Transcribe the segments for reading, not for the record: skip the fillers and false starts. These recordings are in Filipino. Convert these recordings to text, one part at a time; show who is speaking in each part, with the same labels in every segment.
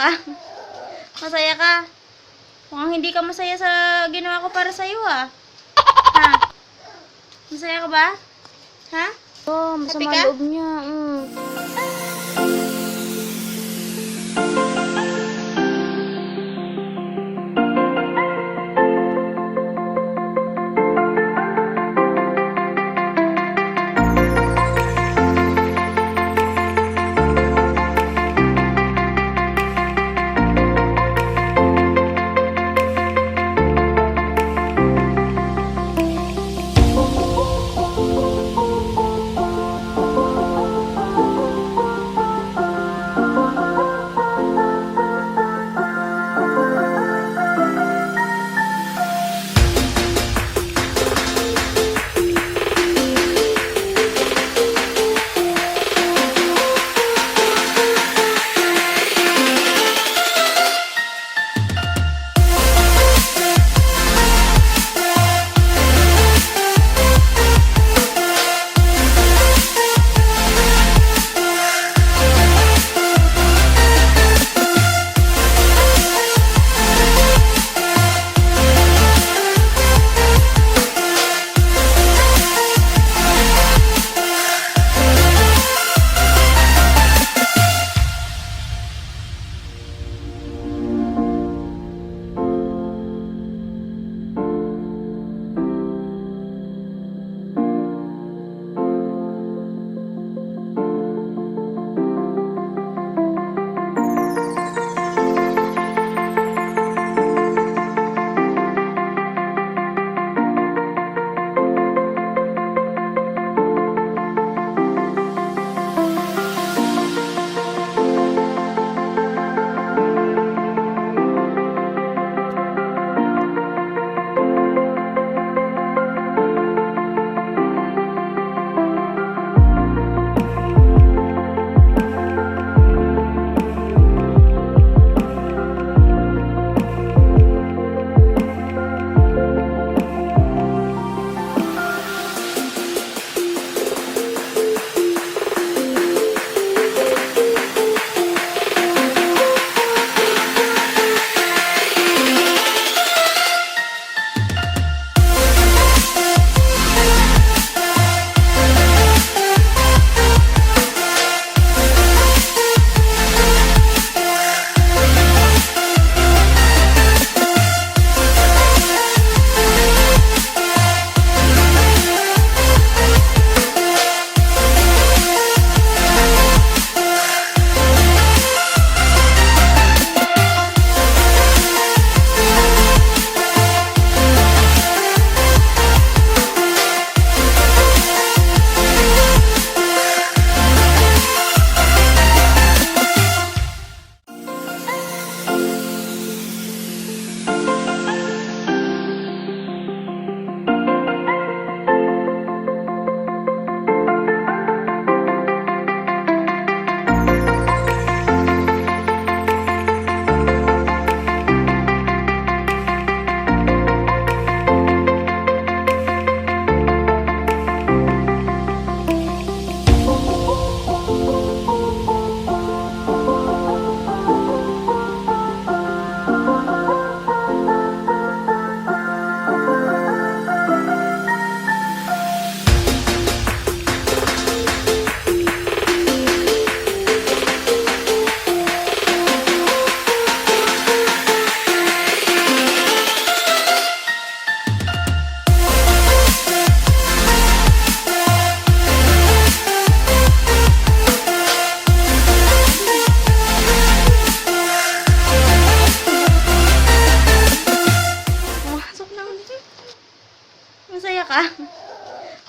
Speaker 1: ka? Masaya ka? Mukhang hindi ka masaya sa ginawa ko para sa'yo, ah. Ha? Masaya ka ba? Ha?
Speaker 2: Oh, masama loob niya.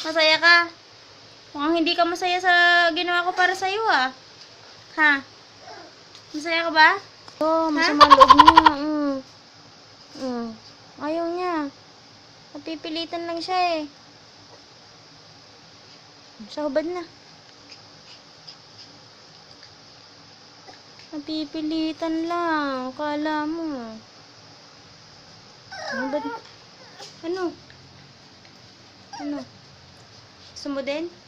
Speaker 1: Masaya ka? Mukhang hindi ka masaya sa ginawa ko para sa'yo, ah. Ha? Masaya ka ba?
Speaker 2: Oh, masama loob niya. Ayaw niya. Napipilitan lang siya eh. Sa hubad na. Napipilitan lang. Kala mo. Sa hubad.
Speaker 1: Ano? Ano? Gusto mo din?